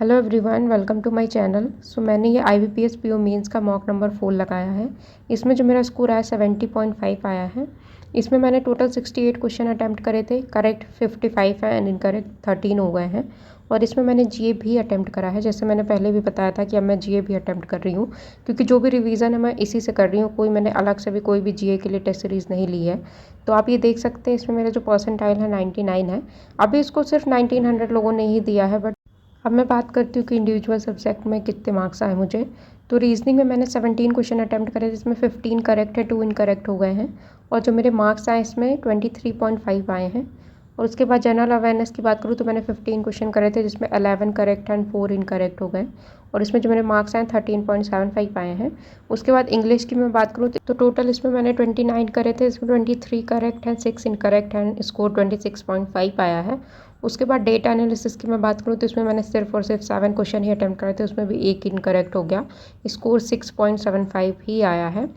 Hello everyone, welcome to my channel. मैंने ये IBPS PO mains का मॉक नंबर 4 लगाया है। इसमें जो मेरा स्कोर आया 70.5 आया है। इसमें मैंने टोटल 68 क्वेश्चन अटैम्प्ट करे थे। करेक्ट 55 है एंड इनकरेक्ट 13 हो गए हैं। और इसमें मैंने GA भी अटैम्प्ट करा है। जैसे मैंने पहले भी बताया था कि अब मैं GA भी अटैम्प्ट कर रही हूँ, क्योंकि जो भी रिवीजन है मैं इसी से कर रही हूँ। कोई मैंने अलग से भी कोई भी GA के लिए टेस्ट सीरीज़ नहीं ली है। तो आप ये देख सकते हैं, इसमें मेरा जो परसेंटाइल है 99 है। अभी इसको सिर्फ 1900 लोगों ने ही दिया है। बट अब मैं बात करती हूँ कि इंडिविजुअल सब्जेक्ट में कितने मार्क्स आए मुझे। तो रीजनिंग में मैंने 17 क्वेश्चन अटैम्प्ट करे, जिसमें 15 करेक्ट है, 2 इनकरेक्ट हो गए हैं। और जो मेरे मार्क्स आए इसमें 23.5 आए हैं। और उसके बाद जनरल अवेयरनेस की बात करूँ तो मैंने 15 क्वेश्चन करे थे, जिसमें 11 करेक्ट एंड 4 इनकरेक्ट हो गए। और इसमें जो मेरे मार्क्स आए 13.75 आए हैं। उसके बाद इंग्लिश की मैं बात करूँ तो टोटल इसमें मैंने 29 करे थे, इसमें 23 करेक्ट हैं, 6 इनकरेक्ट एंड स्कोर 26.5 आया है। उसके बाद डेटा एनालिसिस की मैं बात करूँ तो इसमें मैंने सिर्फ और सिर्फ 7 क्वेश्चन ही अटैम्प्ट करे थे, उसमें भी एक इनकरेक्ट हो गया। स्कोर 6.75 ही आया है।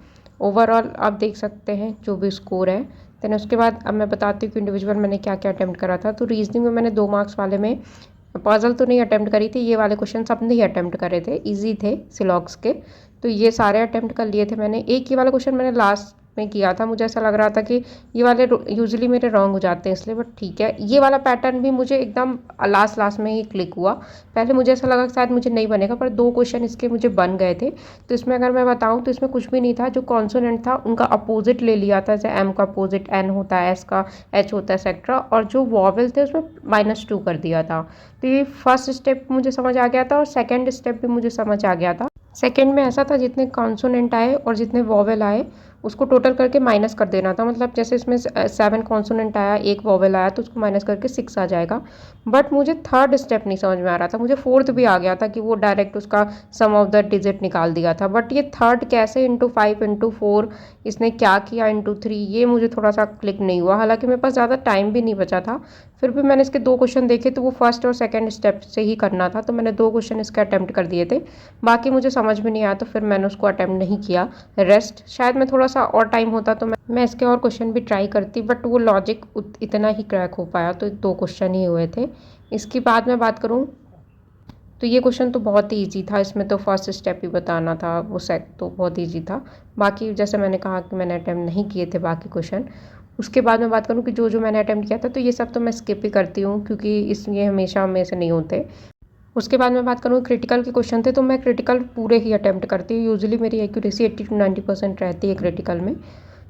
ओवरऑल आप देख सकते हैं जो भी स्कोर है। देन उसके बाद अब मैं बताती हूँ कि इंडिविजुअल मैंने क्या क्या अटैम्प्ट करा था। तो रीजनिंग में मैंने 2 मार्क्स वाले में पजल तो नहीं अटैम्प्ट करी थी, ये वाले क्वेश्चन सब नहीं अटैम्प्ट करे थे, ईजी थे सिलॉक्स के। तो ये सारे अटैम्प्ट कर लिए थे मैंने। एक ये वाला क्वेश्चन मैंने लास्ट में किया था, मुझे ऐसा लग रहा था कि ये वाले यूजुअली मेरे रॉन्ग हो जाते हैं इसलिए, बट ठीक है। ये वाला पैटर्न भी मुझे एकदम लास्ट लास्ट में ही क्लिक हुआ। पहले मुझे ऐसा लगा कि शायद मुझे नहीं बनेगा, पर 2 क्वेश्चन इसके मुझे बन गए थे। तो इसमें अगर मैं बताऊं तो इसमें कुछ भी नहीं था। जो कॉन्सोनेंट था उनका अपोजिट ले लिया था, जैसे M का अपोजिट N होता है, S का H होता है, एक्सेट्रा। और जो वॉवेल थे उसमें -2 कर दिया था। तो ये फर्स्ट स्टेप मुझे समझ आ गया था, और सेकेंड स्टेप भी मुझे समझ आ गया था। सेकेंड में ऐसा था, जितने कॉन्सोनेंट आए और जितने वॉवेल आए उसको टोटल करके माइनस कर देना था। मतलब जैसे इसमें 7 कॉन्सोनेंट आया, एक वॉवेल आया, तो उसको माइनस करके 6 आ जाएगा। बट मुझे थर्ड स्टेप नहीं समझ में आ रहा था। मुझे फोर्थ भी आ गया था कि वो डायरेक्ट उसका सम ऑफ द डिजिट निकाल दिया था, बट ये थर्ड कैसे इंटू 5 इंटू 4 इसने क्या किया इंटू 3, ये मुझे थोड़ा सा क्लिक नहीं हुआ। हालांकि मेरे पास ज़्यादा टाइम भी नहीं बचा था, फिर भी मैंने इसके 2 क्वेश्चन देखे तो वो फर्स्ट और सेकंड स्टेप से ही करना था। तो मैंने 2 क्वेश्चन इसके अटैम्प्ट कर दिए थे। बाकी मुझे समझ में नहीं आया तो फिर मैंने उसको अटैम्प्ट नहीं किया। रेस्ट शायद मैं थोड़ा सा और टाइम होता तो मैं इसके और क्वेश्चन भी ट्राई करती, बट वो लॉजिक इतना ही क्रैक हो पाया, तो 2 क्वेश्चन ही हुए थे। इसके बाद मैं बात करूँ तो ये क्वेश्चन तो बहुत ही ईजी था। इसमें तो फर्स्ट स्टेप ही बताना था, वो सेट तो बहुत ईजी था। बाकी जैसे मैंने कहा कि मैंने अटैम्प्ट नहीं किए थे बाकी क्वेश्चन। उसके बाद मैं बात करूँ कि जो जो मैंने अटैम्प्ट किया था तो ये सब तो मैं स्किप ही करती हूँ, क्योंकि ये हमेशा में से नहीं होते। उसके बाद मैं बात करूँ क्रिटिकल के क्वेश्चन थे, तो मैं क्रिटिकल पूरे ही अटैम्प्ट करती हूँ। यूजुअली मेरी एक्यूरेसी 80 to 90% रहती है क्रिटिकल में।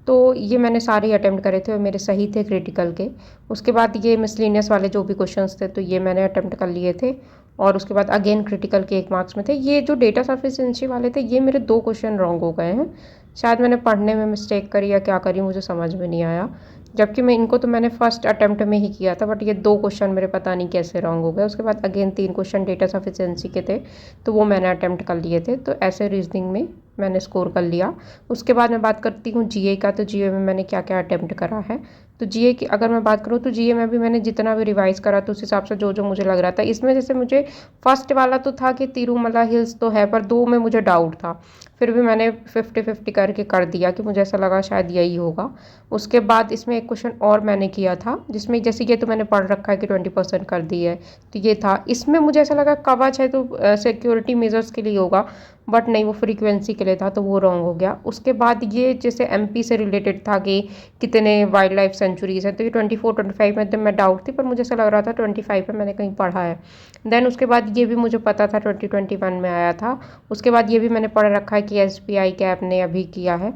तो ये मैंने सारे ही अटैम्प्ट करे थे और मेरे सही थे क्रिटिकल के। उसके बाद ये मिसलिनियस वाले जो भी क्वेश्चंस थे तो ये मैंने अटैम्प्ट कर लिए थे। और उसके बाद अगेन क्रिटिकल के 1 मार्क्स में थे। ये जो डेटा सफिशिएंसी वाले थे ये मेरे 2 क्वेश्चन रॉन्ग हो गए हैं। शायद मैंने पढ़ने में मिस्टेक करी या क्या करी, मुझे समझ में नहीं आया। जबकि इनको तो मैंने फर्स्ट अटैम्प्ट में ही किया था, बट ये 2 क्वेश्चन मेरे पता नहीं कैसे रॉन्ग हो गए। उसके बाद अगेन 3 क्वेश्चन डेटा सफिशिएंसी के थे, तो वो मैंने अटैम्प्ट कर लिए थे। तो ऐसे रीजनिंग में मैंने स्कोर कर लिया। उसके बाद मैं बात करती हूँ GA का। तो GA में मैंने क्या क्या अटैम्प्ट करा है। तो GA की अगर मैं बात करूँ तो GA में भी मैंने जितना भी रिवाइज़ करा तो उस हिसाब से जो जो मुझे लग रहा था। इसमें जैसे मुझे फर्स्ट वाला तो था कि तिरुमला हिल्स तो है, पर 2 में मुझे डाउट था। फिर भी मैंने 50-50 करके कर दिया, कि मुझे ऐसा लगा शायद यही होगा। उसके बाद इसमें एक क्वेश्चन और मैंने किया था, जिसमें जैसे ये तो मैंने पढ़ रखा है कि 20% कर दी है, तो ये था। इसमें मुझे ऐसा लगा कवच है तो सिक्योरिटी मेजर्स के लिए होगा, बट नहीं, वो फ्रीक्वेंसी के लिए था, तो वो रॉन्ग हो गया। उसके बाद ये जैसे MP से रिलेटेड था कि कितने वाइल्ड लाइफ सेंचुरीज हैं, तो ये 24-25 में तो मैं डाउट थी, पर मुझे ऐसा लग रहा था 25 में मैंने कहीं पढ़ा है। देन उसके बाद ये भी मुझे पता था 2021 में आया था। उसके बाद ये भी मैंने पढ़ रखा है कि SBI कैप ने अभी किया है,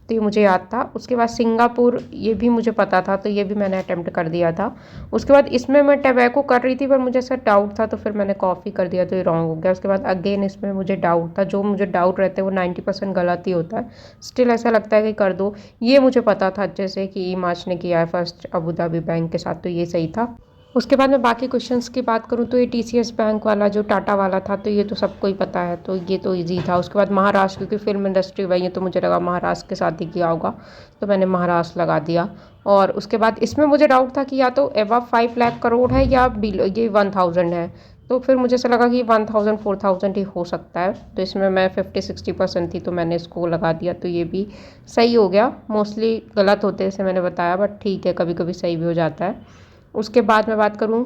तो ये मुझे याद था। उसके बाद सिंगापुर, ये भी मुझे पता था, तो ये भी मैंने अटैम्प्ट कर दिया था। उसके बाद इसमें मैं टबैको कर रही थी, पर मुझे ऐसा डाउट था, तो फिर मैंने कॉफ़ी कर दिया, तो ये रॉन्ग हो गया। उसके बाद अगेन इसमें मुझे डाउट था। जो मुझे डाउट रहते हैं वो 90% गलत ही होता है। स्टिल ऐसा लगता है कि कर दो। ये मुझे पता था अच्छे से कि ई-मार्च ने किया है फर्स्ट अबू धाबी बैंक के साथ, तो ये सही था। उसके बाद मैं बाकी क्वेश्चंस की बात करूँ तो ये TCS बैंक वाला जो टाटा वाला था, तो ये तो सबको ही पता है, तो ये तो इजी था। उसके बाद महाराष्ट्र, क्योंकि फिल्म इंडस्ट्री वही है, तो मुझे लगा महाराष्ट्र के साथ ही किया होगा, तो मैंने महाराष्ट्र लगा दिया। और उसके बाद इसमें मुझे डाउट था कि या तो एबव 5 लाख करोड़ है या बिलो ये 1000 है। तो फिर मुझे ऐसा लगा कि 1000 4000 ही हो सकता है, तो इसमें मैं 50-60% थी, तो मैंने इसको लगा दिया, तो ये भी सही हो गया। मोस्टली गलत होते हैं जैसे मैंने बताया, बट ठीक है, कभी कभी सही भी हो जाता है। उसके बाद मैं बात करूँ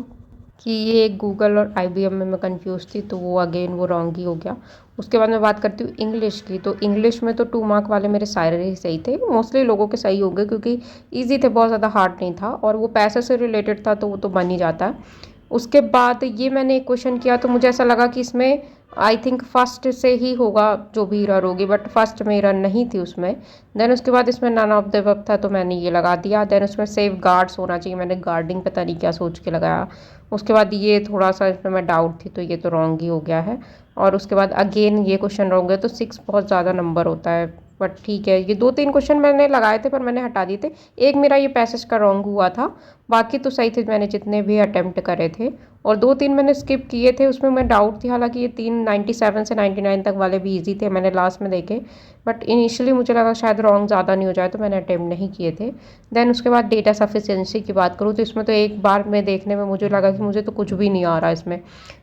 कि ये गूगल और IBM में मैं कंफ्यूज थी, तो वो अगेन वो रॉन्ग ही हो गया। उसके बाद मैं बात करती हूँ इंग्लिश की। तो इंग्लिश में तो 2 मार्क वाले मेरे सारे ही सही थे, मोस्टली लोगों के सही हो गए क्योंकि ईजी थे, बहुत ज़्यादा हार्ड नहीं था और वो पैसे से रिलेटेड था तो वो तो बन ही जाता है। उसके बाद ये मैंने एक क्वेश्चन किया तो मुझे ऐसा लगा कि इसमें आई थिंक फर्स्ट से ही होगा जो भी एरर होगी, बट फर्स्ट में एरर नहीं थी उसमें। देन उसके बाद इसमें नन ऑफ द अबव था तो मैंने ये लगा दिया। देन उसमें सेफ गार्ड्स होना चाहिए, मैंने गार्डिंग पता नहीं क्या सोच के लगाया। उसके बाद ये थोड़ा सा इसमें मैं डाउट थी तो ये तो रॉन्ग ही हो गया है। और उसके बाद अगेन ये क्वेश्चन रॉन्ग है, तो 6 बहुत ज़्यादा नंबर होता है, बट ठीक है। ये 2-3 क्वेश्चन मैंने लगाए थे पर मैंने हटा दिए थे। एक मेरा ये पैसेज का रॉन्ग हुआ था, बाकी तो सही थे मैंने जितने भी अटेम्प्ट करे थे। और 2-3 मैंने स्किप किए थे, उसमें मैं डाउट थी। हालांकि ये 3 97 से 99 तक वाले भी इजी थे, मैंने लास्ट में देखे, बट इनिशियली मुझे लगा शायद रॉन्ग ज़्यादा नहीं हो जाए तो मैंने अटेम्प्ट नहीं किए थे। देन उसके बाद डेटा सफिशिएंसी की बात करूँ तो इसमें तो एक बार में देखने में मुझे लगा कि मुझे तो कुछ भी नहीं आ रहा इसमें।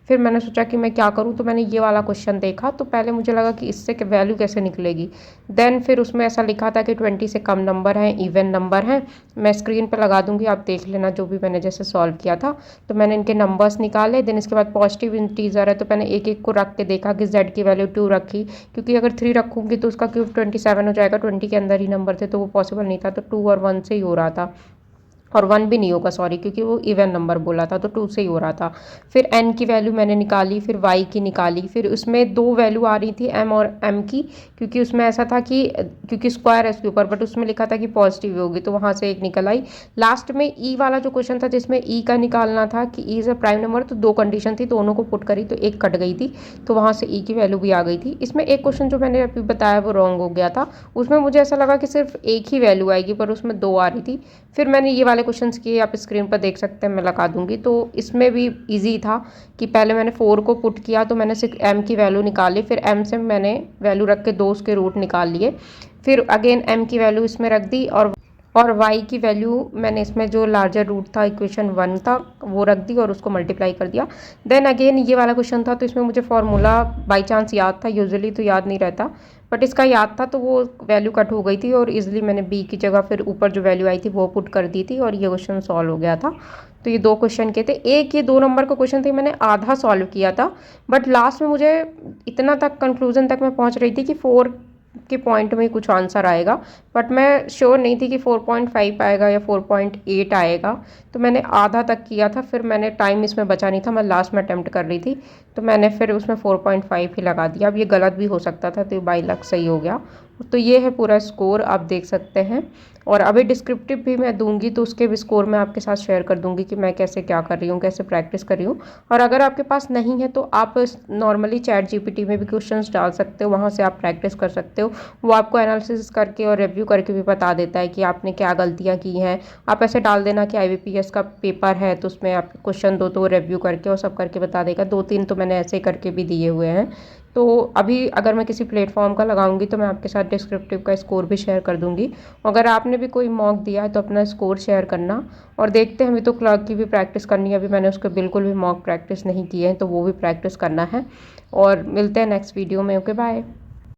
फिर मैंने सोचा कि मैं क्या करूँ, तो मैंने ये वाला क्वेश्चन देखा तो पहले मुझे लगा कि इससे वैल्यू कैसे निकलेगी। देन फिर उसमें ऐसा लिखा था कि 20 से कम नंबर हैं, इवन नंबर हैं। मैं स्क्रीन पर लगा दूंगी, आप देख लेना जो भी मैंने जैसे सॉल्व किया था। तो मैंने इनके नंबर्स निकाले। देन इसके बाद पॉजिटिव इंटीजर है तो मैंने एक एक को रख के देखा कि जेड की वैल्यू 2 रखी, क्योंकि अगर 3 रखूँगी तो उसका क्यूब 27 हो जाएगा। 20 के अंदर ही नंबर थे तो वो पॉसिबल नहीं था, तो 2 और 1 से ही हो रहा था। और 1 भी नहीं होगा, सॉरी, क्योंकि वो इवन नंबर बोला था तो 2 से ही हो रहा था। फिर n की वैल्यू मैंने निकाली, फिर y की निकाली। फिर उसमें 2 वैल्यू आ रही थी m और m की, क्योंकि उसमें ऐसा था कि क्योंकि स्क्वायर है उसके ऊपर, बट उसमें लिखा था कि पॉजिटिव होगी तो वहाँ से एक निकल आई। लास्ट में e वाला जो क्वेश्चन था जिसमें e का निकालना था कि e is a prime number, तो 2 कंडीशन थी, दोनों को पुट करी तो एक कट गई थी, तो वहाँ से e की वैल्यू भी आ गई थी। इसमें एक क्वेश्चन जो मैंने अभी बताया वो रॉन्ग हो गया था, उसमें मुझे ऐसा लगा कि सिर्फ एक ही वैल्यू आएगी पर उसमें 2 आ रही थी। फिर मैंने ये वाले क्वेश्चंस किए, आप स्क्रीन पर देख सकते हैं, मैं लगा दूंगी। तो इसमें भी इजी था कि पहले मैंने 4 को पुट किया तो मैंने सिर्फ m की वैल्यू निकाली, फिर m से मैंने वैल्यू रख के 2 उसके रूट निकाल लिए। फिर अगेन m की वैल्यू इसमें रख दी और y की वैल्यू मैंने इसमें जो लार्जर रूट था इक्वेशन 1 था वो रख दी और उसको मल्टीप्लाई कर दिया। देन अगेन ये वाला क्वेश्चन था तो इसमें मुझे फार्मूला बाई चांस याद था, यूजुअली तो याद नहीं रहता, बट इसका याद था तो वो वैल्यू कट हो गई थी और इजीली मैंने b की जगह फिर ऊपर जो वैल्यू आई थी वो पुट कर दी थी और ये क्वेश्चन सॉल्व हो गया था। तो ये 2 क्वेश्चन के थे। एक ये 2 नंबर का क्वेश्चन थे, मैंने आधा सॉल्व किया था, बट लास्ट में मुझे इतना तक कंक्लूजन तक मैं पहुंच रही थी कि 4 के पॉइंट में कुछ आंसर आएगा, बट मैं श्योर नहीं थी कि 4.5 आएगा या 4.8 आएगा, तो मैंने आधा तक किया था। फिर मैंने टाइम इसमें बचा नहीं था, मैं लास्ट में अटेम्प्ट कर रही थी, तो मैंने फिर उसमें 4.5 ही लगा दिया। अब ये गलत भी हो सकता था तो बाई लक सही हो गया। तो ये है पूरा स्कोर, आप देख सकते हैं। और अभी डिस्क्रिप्टिव भी मैं दूंगी तो उसके भी स्कोर मैं आपके साथ शेयर कर दूंगी कि मैं कैसे क्या कर रही हूँ, कैसे प्रैक्टिस कर रही हूँ। और अगर आपके पास नहीं है तो आप नॉर्मली चैट जीपीटी में भी क्वेश्चंस डाल सकते हो, वहाँ से आप प्रैक्टिस कर सकते हो। वो आपको एनालिसिस करके और रिव्यू करके भी बता देता है कि आपने क्या गलतियाँ की हैं। आप ऐसे डाल देना कि IBPS का पेपर है तो उसमें आप क्वेश्चन दो तो रिव्यू करके और सब करके बता देगा। 2-3 तो मैंने ऐसे करके भी दिए हुए हैं। तो अभी अगर मैं किसी प्लेटफॉर्म का लगाऊंगी तो मैं आपके साथ डिस्क्रिप्टिव का स्कोर भी शेयर कर दूंगी। अगर आपने भी कोई मॉक दिया है तो अपना स्कोर शेयर करना। और देखते हैं, अभी तो क्लर्क की भी प्रैक्टिस करनी है, अभी मैंने उसको बिल्कुल भी मॉक प्रैक्टिस नहीं की है तो वो भी प्रैक्टिस करना है। और मिलते हैं नेक्स्ट वीडियो में। Okay, bye.